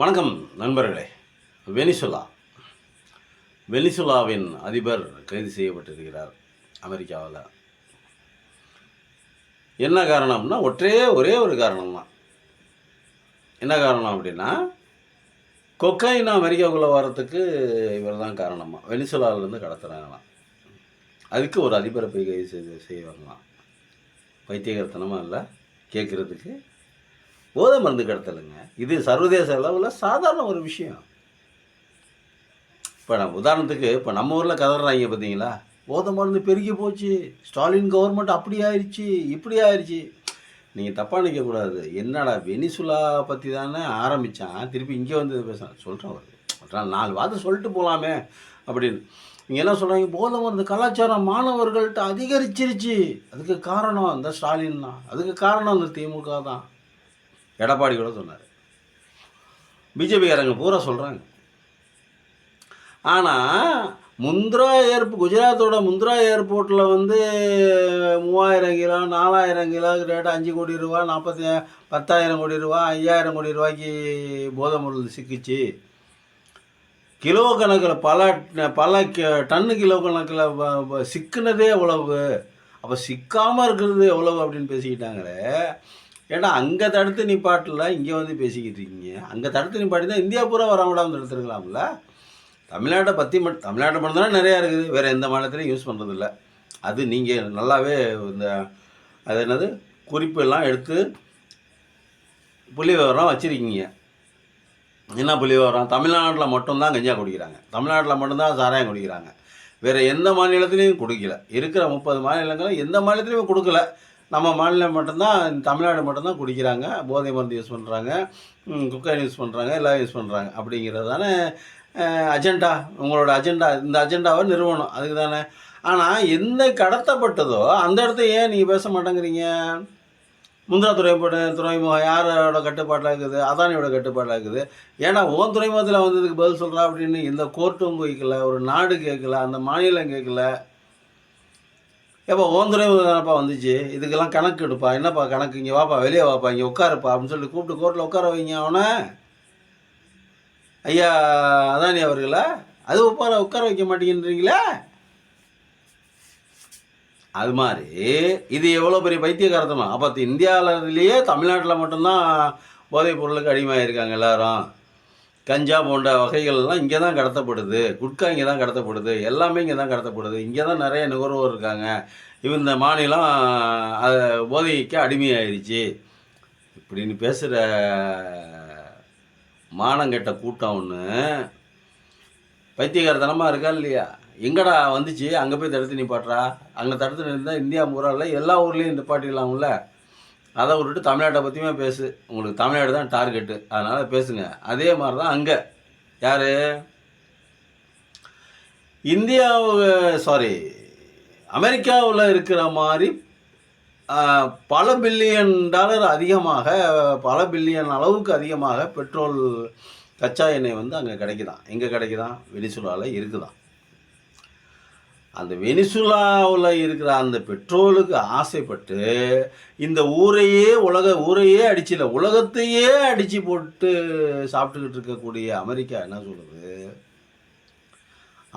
வணக்கம் நண்பர்களே. வெனிசுலா வெனிசுலாவின் அதிபர் கைது செய்யப்பட்டிருக்கிறார் அமெரிக்காவில். என்ன காரணம்னா ஒரே ஒரு காரணம் தான். என்ன காரணம் அப்படின்னா, கொக்கைன் அமெரிக்காவுக்குள்ளே வரத்துக்கு இவர் தான் காரணமாக வெனிசுலாவிலேருந்து கடத்துறாங்களாம். அதுக்கு ஒரு அதிபரை போய் கைது செய்வாங்களாம். பைத்தியகரத்தனமாக இல்லை கேட்குறதுக்கு. போதை மருந்து கடத்தலுங்க. இது சர்வதேச அளவில் சாதாரண ஒரு விஷயம். இப்போ நம்ம உதாரணத்துக்கு இப்போ நம்ம ஊரில் கதறாங்க பார்த்தீங்களா, போதை மருந்து பெருகி போச்சு, ஸ்டாலின் கவர்மெண்ட் அப்படி ஆயிடுச்சு இப்படி ஆயிடுச்சு. நீங்கள் தப்பாக நினைக்கக்கூடாது. என்னடா வெனிசுலா பற்றி தானே ஆரம்பித்தான், திருப்பி இங்கே வந்து பேசுகிறேன். சொல்கிறேன் 4 வார்த்தை சொல்லிட்டு போகலாமே அப்படின்னு. நீங்கள் என்ன சொல்கிறாங்க, போதை மருந்து கலாச்சாரம் மாணவர்கள்ட்ட அதிகரிச்சிருச்சு, அதுக்கு காரணம் இந்த ஸ்டாலின் தான், அதுக்கு காரணம் அந்த திமுக தான். எடப்பாடி கூட சொன்னார். பிஜேபிக்காரங்க பூரா சொல்கிறாங்க. ஆனால் முந்த்ரா குஜராத்தோட முந்த்ரா ஏர்போர்ட்டில் வந்து 3000 கிலோ 4000 கிலோ ரேட்டு 5 கோடி ரூபா 10,000 கோடி ரூபா 5,000 கோடி ரூபாய்க்கு போதை மருந்து சிக்கிச்சு. கிலோ கணக்கில் பல டன்னு கிலோ கணக்கில் சிக்குனதே எவ்வளவு, அப்போ சிக்காமல் இருக்கிறது எவ்வளவு அப்படின்னு பேசிக்கிட்டாங்களே. ஏன்னா அங்கே தடுத்து நிப்பாட்டில் இங்கே வந்து பேசிக்கிட்டு இருக்கீங்க. அங்கே தடுத்து நிப்பாட்டி தான் இந்தியா பூரா வரவிடாமல் எடுத்துருக்கலாம்ல. தமிழ்நாட்டை மட்டும் தானே நிறையா இருக்குது, வேறு எந்த மாநிலத்திலையும் யூஸ் பண்ணுறதில்ல. அது நீங்கள் நல்லாவே இந்த அது என்னது குறிப்பு எல்லாம் எடுத்து புள்ளி விவரம் வச்சுருக்கீங்க. என்ன புள்ளி விவரம்? தமிழ்நாட்டில் மட்டும்தான் கஞ்சா குடிக்கிறாங்க, தமிழ்நாட்டில் மட்டும்தான் சாராயம் குடிக்கிறாங்க, வேறு எந்த மாநிலத்திலையும் கொடுக்கல. இருக்கிற 30 மாநிலங்களும் எந்த மாநிலத்திலையும் கொடுக்கல. நம்ம மாநிலம் மட்டும்தான், தமிழ்நாடு மட்டும்தான் குடிக்கிறாங்க, போதை மருந்து யூஸ் பண்ணுறாங்க, குக்கைன் யூஸ் பண்ணுறாங்க, எல்லாம் யூஸ் பண்ணுறாங்க. அப்படிங்கிறது தானே அஜெண்டா, உங்களோட அஜெண்டா. இந்த அஜெண்டாவை நிறுவனம் அதுக்கு தானே. ஆனால் எந்த கடத்தப்பட்டதோ அந்த இடத்த ஏன் நீங்கள் பேச மாட்டேங்கிறீங்க? முந்திரா துறைமுகம் யாரோட கட்டுப்பாட்டில் இருக்குது? அதானியோட கட்டுப்பாட்டில் இருக்குது. ஏன்னா ஓன் துறைமுகத்தில் வந்ததுக்கு பதில் சொல்கிறா அப்படின்னு இந்த கோர்ட்டும் கேட்கல, ஒரு நாடு கேட்கல, அந்த மாநிலம் கேட்கல. எப்போ ஓன் துறைமுகம் தானப்பா வந்துச்சு, இதுக்கெல்லாம் கணக்கு எடுப்பா, என்னப்பா கணக்கு, இங்கே வாப்பா, வெளியே வாப்பா, இங்கே உட்காருப்பா அப்படின்னு சொல்லிட்டு கூப்பிட்டு கோர்ட்டில் உட்கார வைங்க அவனை. ஐயா அதானி அவர்களா, அது உட்கார வைக்க மாட்டேங்கிறீங்களே. அது மாதிரி இது எவ்வளோ பெரிய பைத்தியகாரத்தமா. அப்போ இந்தியாவிலேயே தமிழ்நாட்டில் மட்டும்தான் போதைப் பொருளுக்கு அடிமையாக இருக்காங்க எல்லாரும். கஞ்சா போன்ற வகைகள்லாம் இங்கே தான் கடத்தப்படுது, குட்கா இங்கே தான் கடத்தப்படுது, எல்லாமே இங்கே தான் கடத்தப்படுது, இங்கே தான் நிறைய நுகர்வோர் இருக்காங்க. இந்த மாநிலம் அது போதைக்கு அடிமையாயிருச்சு இப்படின்னு பேசுகிற மானங்கெட்ட கூட்டம் ஒன்று பைத்தியகாரத்தனமாக இருக்கா இல்லையா? எங்கடா வந்துச்சு, அங்கே போய் தடுத்து நிப்பாட்டுறா. அங்கே தடுத்து நிறுத்தால் இந்தியா பூராவில் எல்லா ஊர்லேயும் நிப்பாட்டிடலாம்ல. அதை விட்டுட்டு தமிழ்நாட்டை பற்றியுமே பேசு. உங்களுக்கு தமிழ்நாடு தான் டார்கெட்டு, அதனால் பேசுங்க. அதே மாதிரி தான் அங்கே யார் அமெரிக்காவில் இருக்கிற மாதிரி பல பில்லியன் டாலர் அதிகமாக, பல பில்லியன் அளவுக்கு அதிகமாக பெட்ரோல் கச்சா எண்ணெய் வந்து அங்கே கிடைக்குதான். எங்கே கிடைக்குதான்? வெனிசுலாவில் இருக்குதான். அந்த வெனிசுலாவில் இருக்கிற அந்த பெட்ரோலுக்கு ஆசைப்பட்டு இந்த உலக ஊரையே அடிச்சில்ல, உலகத்தையே அடித்து போட்டு சாப்பிட்டுக்கிட்டு இருக்கக்கூடிய அமெரிக்கா என்ன சொல்லுது?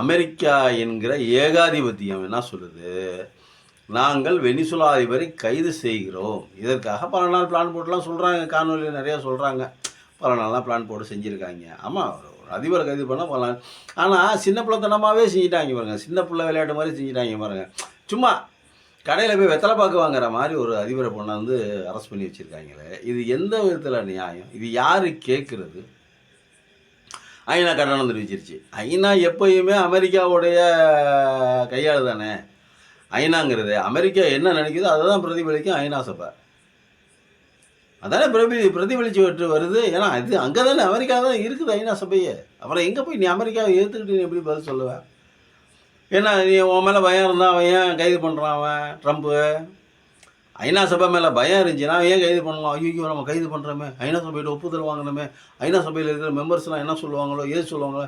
அமெரிக்கா என்கிற ஏகாதிபத்தியம் என்ன சொல்லுது? நாங்கள் வெனிசுலா அதிபரை கைது செய்கிறோம். இதற்காக பல நாள் பிளான் போட்டுலாம் சொல்கிறாங்க, காணொலியில் நிறையா சொல்கிறாங்க. பல நாள்லாம் பிளான் போட்டு செஞ்சுருக்காங்க. ஆமாம், ஒரு அதிபரை கைது பண்ணால் பல நாள். ஆனால் சின்ன பிள்ளைத்தனமாகவே செஞ்சிட்டாங்க பாருங்கள், சின்ன பிள்ளை விளையாட்டு மாதிரி செஞ்சிட்டாங்க பாருங்கள். சும்மா கடையில் போய் வெத்தலை பாக்கு வாங்குற மாதிரி ஒரு அதிபரை கொண்டாந்து அரெஸ்ட் பண்ணி வச்சுருக்காங்களே. இது எந்த விதத்தில் நியாயம்? இது யார் கேட்குறது? ஐநா கண்டனம் தெரிவிச்சிருச்சு. ஐநா எப்பயுமே அமெரிக்காவுடைய கையாள் தானே. ஐநாங்கிறது அமெரிக்கா என்ன நினைக்குதோ அதை தான் பிரதிபலிக்கும் ஐநா சபை. அதானே பிரதிபலிச்சு வருது. ஏன்னா இது அங்கே தானே அமெரிக்கா தான் இருக்குது ஐநா சபையே. அப்புறம் எங்கே போய் நீ அமெரிக்காவை ஏற்றுக்கிட்டு நீ எப்படி பதில் சொல்லுவேன்? ஏன்னா நீ உன் மேலே பயம் இருந்தால் அவன் ஏன் கைது பண்ணுறான்? அவன் ட்ரம்ப்பு ஐநா சபை மேலே பயம் இருந்துச்சுன்னா ஏன் கைது பண்ணலாம்? ஐயோ நம்ம கைது பண்ணுறோமே, ஐநா சபையோட ஒப்புதல் வாங்கணுமே, ஐநா சபையில் இருக்கிற மெம்பர்ஸ்லாம் என்ன சொல்லுவாங்களோ, ஏது சொல்லுவாங்களோ,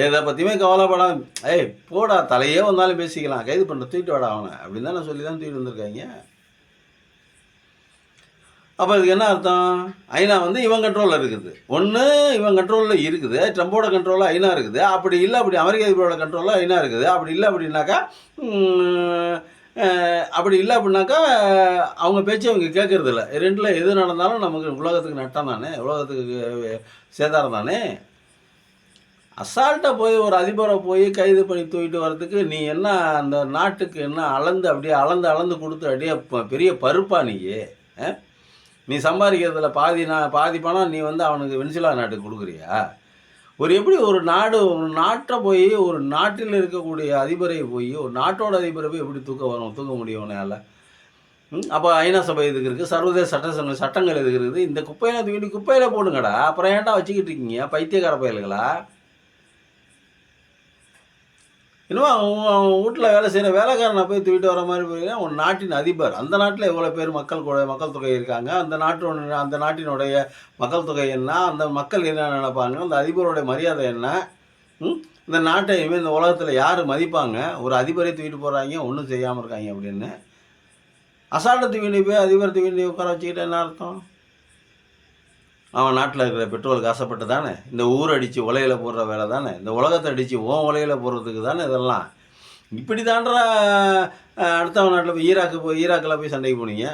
எதை பற்றியுமே கவலைப்படாம போடா, தலையே வந்தாலும் பேசிக்கலாம், கைது பண்ணுற தூக்கிட்டு வாடா அவனை அப்படின்னு தான் சொல்லி தான் தூக்கிட்டு வந்திருக்காங்க. அப்போ இதுக்கு என்ன அர்த்தம்? ஐநா வந்து இவன் கண்ட்ரோலில் இருக்குது. ஒன்று இவன் கண்ட்ரோலில் இருக்குது, ட்ரம்போட கண்ட்ரோலில் ஐநா இருக்குது. அப்படி இல்லை, அப்படி அமெரிக்க அதிபரோட கண்ட்ரோலில் ஐநா இருக்குது. அப்படி இல்லை அப்படின்னாக்கா அப்படி இல்லை அப்படின்னாக்கா அவங்க பேச்சு அவங்க கேட்கறது இல்லை. ரெண்டில் எது நடந்தாலும் நமக்கு உலகத்துக்கு நட்டம் தானே, உலகத்துக்கு சேதாரம் தானே. அசால்ட்டாக போய் ஒரு அதிபரை போய் கைது பண்ணி தூக்கிட்டு வர்றதுக்கு நீ என்ன அந்த நாட்டுக்கு என்ன அப்படியே அளந்து கொடுத்து அப்படியே பெரிய பருப்பா நீ? நீ சம்பாதிக்கிறதுல பாதி பணம் நீ வந்து அவனுக்கு வெனிசுலா நாட்டுக்கு கொடுக்குறியா? எப்படி ஒரு நாட்டை போய் ஒரு நாட்டில் இருக்கக்கூடிய அதிபரை போய் ஒரு நாட்டோட அதிபரை போய் எப்படி தூக்க முடியும் உன்னால்? அப்போ ஐநா சபை எதுக்கு இருக்குது, சர்வதேச சட்டங்கள் எதுக்கு இருக்குது? இந்த குப்பையில தூக்கிட்டு குப்பையில் போடுங்கடா. அப்புறம் ஏன்டா வச்சுக்கிட்டு இருக்கீங்க பைத்தியக்கார பயல்களா? இன்னும் அவன் வீட்டில் வேலை செய்கிற வேலைக்காரனை போய் தூக்கிட்டு வர மாதிரி போய் ஒரு நாட்டின் அதிபர், அந்த நாட்டில் எவ்வளோ பேர் மக்கள் தொகை இருக்காங்க, அந்த நாட்டினுடைய மக்கள் தொகை என்ன, அந்த மக்கள் என்ன நினைப்பாங்க, அந்த அதிபருடைய மரியாதை என்ன, இந்த நாட்டை இனிமேல் இந்த உலகத்தில் யார் மதிப்பாங்க? ஒரு அதிபரை தூக்கிட்டு போகிறாங்க, ஒன்றும் செய்யாமல் இருக்காங்க அப்படின்னு அசால்ட்டை தூக்கிட்டு போய் அதிபரை தூக்கிட்டு உட்கார வச்சுக்கிட்டு என்ன அர்த்தம்? அவன் நாட்டில் இருக்கிற பெட்ரோலுக்கு ஆசைப்பட்டு தானே, இந்த ஊர் அடித்து உலையில் போடுற வேலை தானே, இந்த உலகத்தை அடித்து உலையில் போடுறதுக்கு தானே இதெல்லாம். இப்படி தான்ற அடுத்தவன் நாட்டில் போய் ஈராக்கில் போய் சண்டைக்கு போனீங்க.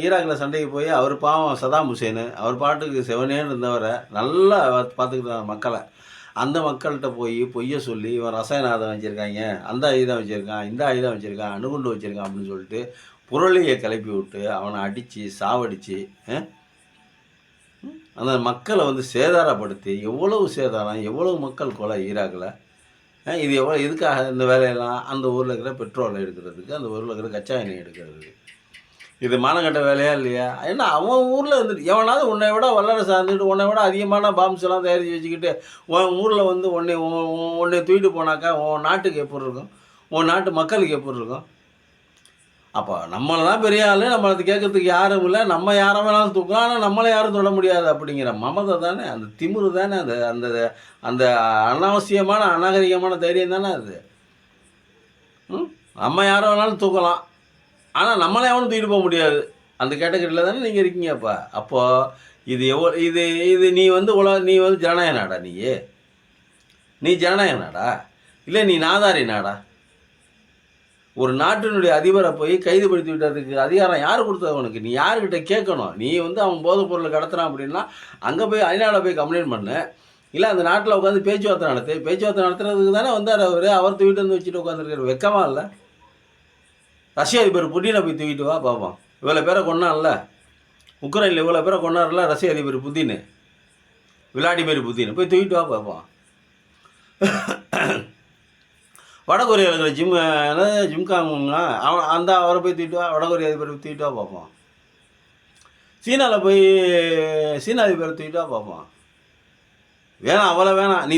ஈராக்கில் சண்டைக்கு போய் அவர் பாவம் சதாம் ஹுசேனு அவர் பாட்டுக்கு செவனேன்னு இருந்தவரை நல்லா பார்த்துக்கிட்டு மக்களை, அந்த மக்கள்கிட்ட போய் பொய்ய சொல்லி இவன் ரசாயன ஆயுதம் வச்சுருக்காங்க, அந்த ஆயுதம் வச்சுருக்கான், இந்த ஆயுதம் வச்சுருக்கான், அணுகுண்டு வச்சுருக்கான் அப்படின்னு சொல்லிட்டு புரளியை கிளப்பி விட்டு அவனை அடித்து சாவடித்து அந்த மக்களை வந்து சேதாரப்படுத்தி எவ்வளவு சேதாரம், எவ்வளவு மக்கள் கொலை ஈராக்கில். இது எதுக்காக இந்த வேலையெல்லாம்? அந்த ஊரில் இருக்கிற பெட்ரோலை எடுக்கிறதுக்கு, அந்த ஊரில் இருக்கிற கச்சா எண்ணெய் எடுக்கிறதுக்கு. இது மானங்கட்ட வேலையா இல்லையா? ஏன்னா அவன் ஊரில் இருந்துட்டு எவனாவது உன்னை விட வல்லரசு சார்ந்துட்டு உன்னை விட அதிகமான பாம்ஸ் எல்லாம் தயாரித்து வச்சுக்கிட்டு உன் ஊரில் வந்து உன்னை தூக்கிட்டு போனாக்கா உன் நாட்டுக்கு எப்படி இருக்கும், உன் நாட்டு மக்களுக்கு எப்படி இருக்கும்? அப்போ நம்மளை தான் பெரிய ஆள், நம்மளை கேட்கறதுக்கு யாரும் இல்லை, நம்ம யாரை வேணாலும் தூக்கலாம், ஆனால் நம்மளை யாரும் தொட முடியாது அப்படிங்கிற மமதை தானே, அந்த திமிரு தானே, அந்த அந்த அந்த அனாவசியமான அநாகரிகமான தைரியம் தானே அது. நம்ம யாரை வேணாலும் தூக்கலாம், ஆனால் நம்மளே அவனும் தூக்கிட்டு போக முடியாது. அந்த கேட்டகரியில் தானே நீங்கள் இருக்கீங்கப்பா. அப்போது இது நீ வந்து ஜனநாயக நாடா? நீ ஜனநாயக நாடா இல்லை நீ நாதாரி நாடா? ஒரு நாட்டினுடைய அதிபரை போய் கைதுபடுத்தி விட்டதுக்கு அதிகாரம் யார் கொடுத்தது உனக்கு? நீ யாருக்கிட்ட கேட்கணும்? நீ வந்து அவன் போதைப் பொருளை கடத்துறான் அப்படின்னா அங்கே போய் ஐநாவில் போய் கம்ப்ளைண்ட் பண்ணு, இல்லை அந்த நாட்டில் உட்காந்து பேச்சுவார்த்தை நடத்துறதுக்கு தானே வந்தார் அவர் தூக்கிட்டு வந்து வச்சுட்டு உட்காந்துருக்காரு. வெக்கமா இல்லை? ரஷ்ய அதிபர் புட்டினை போய் தூக்கிட்டு வா பார்ப்போம். இவ்வளோ பேரை கொண்டான்ல, உக்ரைனில் இவ்வளோ பேரை கொண்டாடுல ரஷ்ய அதிபர் புட்டின், விளாடிமிர் புட்டின், போய் தூக்கிட்டு வா பார்ப்போம். வடகொரியாவில் இருக்கிற ஜிம்காங்க அவரை போய் தூக்கிட்டு வா, வடகொரியா அதிபரை தூக்கிட்டு வா பார்ப்போம். சீனாவில் போய் சீனா அதிபரை தூக்கிட்டு வா பார்ப்போம். வேணாம், அவ்வளோ வேணாம். நீ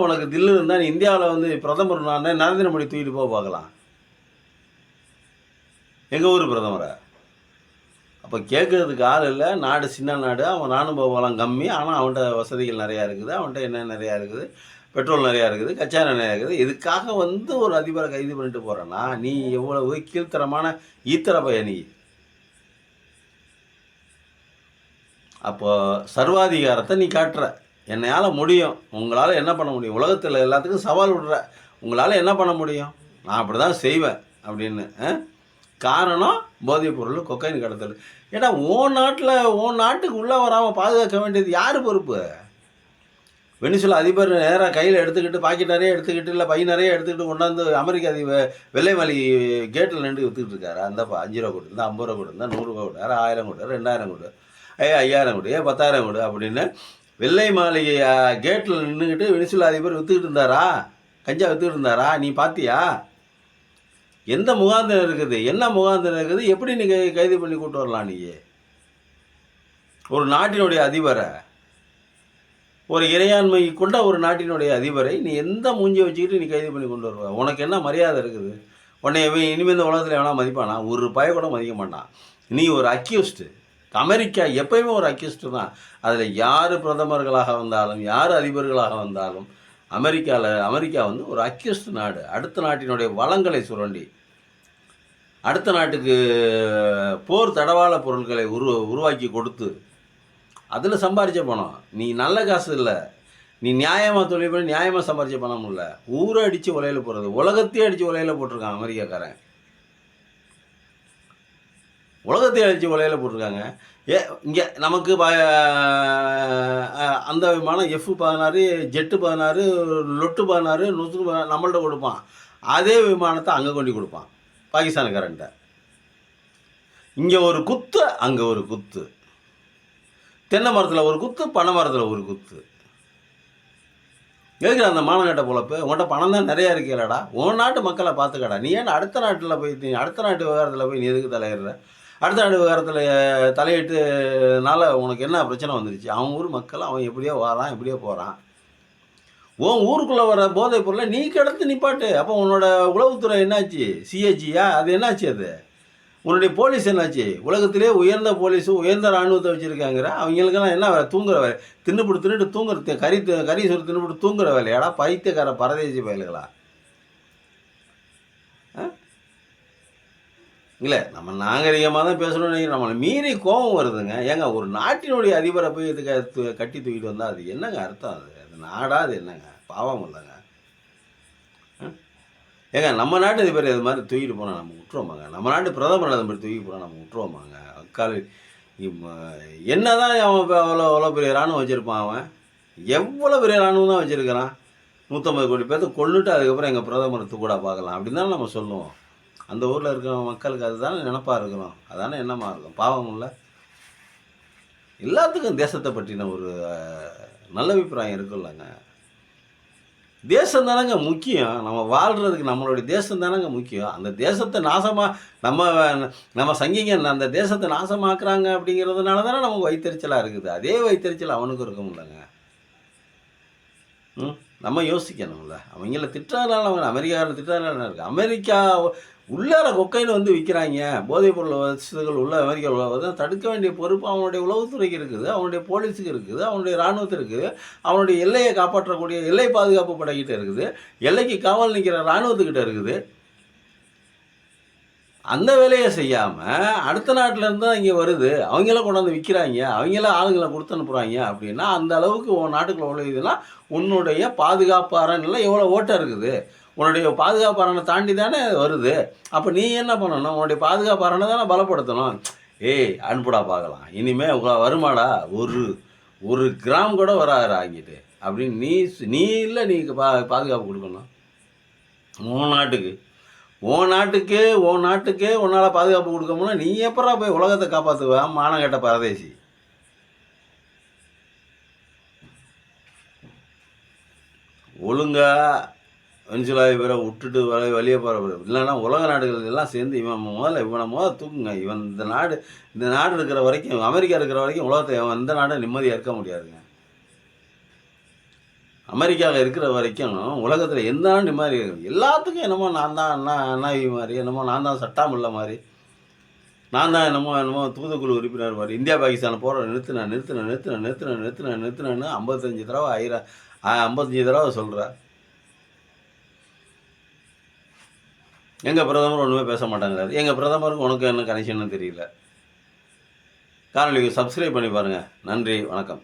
உனக்கு தில்லு இருந்தால் நீ இந்தியாவில் வந்து பிரதமர் நரேந்திர மோடி தூக்கிட்டு போக பார்க்கலாம், எங்கள் ஊர் பிரதமரை. அப்போ கேட்குறதுக்கு ஆள் இல்லை, நாடு சின்ன நாடு, அவன் ராணுவ கம்மி, ஆனால் அவன்கிட்ட வசதிகள் நிறையா இருக்குது, அவன்கிட்ட என்ன நிறையா இருக்குது, பெட்ரோல் நிறையா இருக்குது, கச்சா நிறையா இருக்குது. இதுக்காக வந்து ஒரு அதிபரை கைது பண்ணிட்டு போகிறேன்னா நீ எவ்வளவு கீழ்த்தரமான ஈத்தர பையன் நீ. அப்போ சர்வாதிகாரத்தை நீ காட்டுற, என்னையால் முடியும், உங்களால் என்ன பண்ண முடியும், உலகத்தில் எல்லாத்துக்கும் சவால் விடுற, உங்களால் என்ன பண்ண முடியும், நான் அப்படி தான் செய்வேன் அப்படின்னு. காரணம் போதைப் பொருள், கொக்கைன் கடத்தல். ஏன்னா உன் நாட்டுக்கு உள்ளே வராமல் பாதுகாக்க வேண்டியது யார் பொறுப்பு? வெனிசுலா அதிபர் நேராக கையில் எடுத்துக்கிட்டு பாக்கெட் நிறைய எடுத்துக்கிட்டு இல்லை பை நிறைய எடுத்துக்கிட்டு கொண்டாந்து அமெரிக்க அதிபர் வெள்ளை மாளிகை கேட்டில் நின்று விற்றுக்கிட்டு இருக்காரு. அந்த 5 ரூபா கொடு, இந்த 50 ரூபா கொடு, இந்த 100 ரூபா கொடு, 1000 கொடு, 2000 கொடு, 5000 கொடு, 10,000 கொடு அப்படின்னு வெள்ளை மாளிகை கேட்டில் நின்றுக்கிட்டு வெனிசுலா அதிபர் விற்றுக்கிட்டு இருந்தாரா? கஞ்சா விற்றுக்கிட்டு இருந்தாரா? நீ பார்த்தியா? எந்த முகாந்திரம் இருக்குது, என்ன முகாந்திரம் இருக்குது, எப்படி நீ கைது பண்ணி கூட்டு வரலாம்? நீ ஒரு நாட்டினுடைய அதிபரை, ஒரு இறையாண்மை கொண்ட ஒரு நாட்டினுடைய அதிபரை நீ எந்த மூஞ்சி வச்சுக்கிட்டு நீ கைது பண்ணி கொண்டு வருவ? உனக்கு என்ன மரியாதை இருக்குது? உன்னை இனிமேல் இந்த உலகத்தில் எவனா மதிப்பானா? ஒரு பய கூட மதிக்க மாட்டான். நீ ஒரு அக்யூஸ்டு. அமெரிக்கா எப்பயுமே ஒரு அக்யூஸ்டு தான். அதில் யார் பிரதமர்களாக வந்தாலும் யார் அதிபர்களாக வந்தாலும் அமெரிக்கா வந்து ஒரு அக்யூஸ்டு நாடு. அடுத்த நாட்டினுடைய வளங்களை சுரண்டி அடுத்த நாட்டுக்கு போர் தடவாள பொருட்களை உருவாக்கி கொடுத்து அதில் சம்பாரித்த பணம். நீ நல்ல காசு இல்லை, நீ நியாயமாக தொழில் பண்ணி நியாயமாக சம்பாரித்த பணம் இல்லை, ஊரை அடித்து உலையில் போடுறது. உலகத்தையே அடித்து உலையில் போட்டிருக்கான் அமெரிக்காக்காரன். உலகத்தையே அடித்து உலையில் போட்டிருக்காங்க. இங்கே நமக்கு அந்த விமானம் F-16 ஜெட்டு 16 லொட்டு 16 நூற்று நம்மள்கிட்ட கொடுப்பான். அதே விமானத்தை அங்கே கொண்டு கொடுப்பான் பாகிஸ்தானுக்காரன்ட்ட. இங்கே ஒரு குத்து, அங்கே ஒரு குத்து. தென்னை மரத்தில் ஒரு குத்து, பனை மரத்தில் ஒரு குத்து. எதுக்கு அந்த மானங்கட்ட பொழப்பு? உன்கிட்ட பணம் தான் நிறையா இருக்கலடா, உன் நாட்டு மக்களை பார்த்துக்கடா. நீ ஏன் அடுத்த நாட்டில் போய் அடுத்த நாட்டு விவகாரத்தில் போய் நீ எதுக்கு தலையிடுற? அடுத்த நாட்டு விவகாரத்தில் தலையிட்டுனால உனக்கு என்ன பிரச்சனை வந்துருச்சு? அவன் ஊர் மக்கள் அவன் எப்படியோ வரான், எப்படியோ போகிறான். உன் ஊருக்குள்ளே வர போதைப் பொருளை நீ கிடத்து நிப்பாட்டு. அப்போ உன்னோட உளவுத்துறை என்னாச்சு? சிஏஜியா? அது என்னாச்சு? அது உன்னுடைய போலீஸ் என்னாச்சு? உலகத்திலே உயர்ந்த போலீஸு உயர்ந்த இராணுவத்தை வச்சுருக்காங்கிற அவங்களுக்கெல்லாம் என்ன வேலை? தூங்குற வேலை. தின்னுபிட்டு தூங்குறது, கறி சோறு தின்னுபிட்டு தூங்குற வேலையாடா பைத்தியக்கார பரதேசி பயல்களா? இல்லை, நம்ம நாகரிகமாக தான் பேசணும்னு நினைக்கிறோம். நம்மளை மீறி கோபம் வருதுங்க. ஏங்க, ஒரு நாட்டினுடைய அதிபரை போய் இதுக்கு கட்டி தூக்கிட்டு வந்தால் அது என்னங்க அர்த்தம்? அது நாடா? அது என்னங்க பாவம் இல்லைங்க? ஏங்க, நம்ம நாட்டு அதிபர் இது மாதிரி தூக்கிட்டு போனால் நம்ம விட்டுருவோமாங்க? நம்ம நாட்டு பிரதமர் அது மாதிரி தூக்கி போனால் நம்ம விட்டுருவோமாங்க? அக்கால் என்ன தான் அவன் இப்போ அவ்வளோ பெரிய இராணுவம் வச்சுருப்பான். அவன் எவ்வளோ பெரிய இராணுவம் தான் வச்சுருக்கிறான். 150 கோடி பேர்த்து கொண்டுட்டு அதுக்கப்புறம் எங்கள் பிரதமர் கூட பார்க்கலாம் அப்படின்னு தானே நம்ம சொல்லுவோம். அந்த ஊரில் இருக்கிற மக்களுக்கு அதுதானே நினப்பாக இருக்கிறோம், அதானே எண்ணமாக இருக்கும். பாவம் இல்லை? எல்லாத்துக்கும் தேசத்தை பற்றின ஒரு நல்ல அபிப்பிராயம் இருக்குல்லங்க. தேசம் தானங்க முக்கியம். நம்ம வாழ்கிறதுக்கு நம்மளுடைய தேசம் தானங்க முக்கியம். அந்த தேசத்தை நாசமாக நம்ம சங்கிங்க அந்த தேசத்தை நாசமாக்குறாங்க அப்படிங்கிறதுனால தானே நமக்கு வைத்தறிச்சலாக இருக்குது. அதே வைத்தறிச்சல் அவனுக்கு இருக்கும் இல்லைங்க. நம்ம யோசிக்கணும்ல. அவங்கள திட்டறதுனால அவங்க அமெரிக்காவில் திட்டறதுனால இருக்குது. அமெரிக்கா உள்ளார கொக்கைன்னு வந்து விற்கிறாங்க, போதைப் பொருள் வசதிகள் உள்ள அமெரிக்காவில் வந்து தடுக்க வேண்டிய பொறுப்பு அவனுடைய உளவுத்துறைக்கு இருக்குது, அவனுடைய போலீஸுக்கு இருக்குது, அவனுடைய இராணுவத்துக்கு இருக்குது, அவனுடைய எல்லையை காப்பாற்றக்கூடிய எல்லை பாதுகாப்பு படைக்கிட்ட இருக்குது, எல்லைக்கு காவல் நிற்கிற இராணுவத்துக்கிட்ட இருக்குது. அந்த வேலையை செய்யாமல் அடுத்த நாட்டிலேருந்து தான் இங்கே வருது, அவங்கள கொண்டாந்து விற்கிறாங்க, அவங்கள ஆளுங்களை கொடுத்து அனுப்புகிறாங்க. அப்படின்னா அந்த அளவுக்கு உன் நாட்டுக்குள்ள உழையுதுன்னா உன்னுடைய பாதுகாப்பு அரணெல்லாம் எவ்வளோ ஓட்டம் இருக்குது? உன்னுடைய பாதுகாப்பு அரணை தாண்டி தானே வருது. அப்போ நீ என்ன பண்ணணும்? உன்னுடைய பாதுகாப்பு அரணை தானே பலப்படுத்தணும். அனுப்புடா பார்க்கலாம், இனிமேல் வருமாடா ஒரு கிராம் கூட வராதுரா ஆகிட்டு அப்படின்னு நீ இல்லை, நீ பாதுகாப்பு கொடுக்கணும் உன் நாட்டுக்கே உன்னால் பாதுகாப்பு கொடுக்கணும்னா நீ எப்படா போய் உலகத்தை காப்பாற்றுவேன்? மானங்கட்ட பரதேசி. ஒழுங்கா வெனிசுலாவை பேரை விட்டுட்டு வெளியே போகிற, இல்லைன்னா உலக நாடுகள் எல்லாம் சேர்ந்து இவனை தூக்குங்க. இந்த நாடு இருக்கிற வரைக்கும், அமெரிக்கா இருக்கிற வரைக்கும் உலகத்தை எந்த நாடும் நிம்மதியாக இருக்க முடியாதுங்க. அமெரிக்காவில் இருக்கிற வரைக்கும் உலகத்தில் எந்த நாடு நிம்மதி இருக்குது? எல்லாத்துக்கும் என்னமோ நான் தான் அண்ணாவி மாதிரி, என்னமோ நான் தான் சட்டாமில்லை மாதிரி, நான் தான் என்னமோ தூதுக்குழு உறுப்பினர் மாதிரி, இந்தியா பாகிஸ்தானை போகிற நிறுத்தினேன்னு 55 தடவை சொல்கிறேன். எங்கள் பிரதமர் ஒன்றுமே பேச மாட்டாங்கிறாரு. எங்கள் பிரதமருக்கு உனக்கு என்ன கனெக்ஷன்னு தெரியல. காணொலிக்கு சப்ஸ்கிரைப் பண்ணி பாருங்கள். நன்றி, வணக்கம்.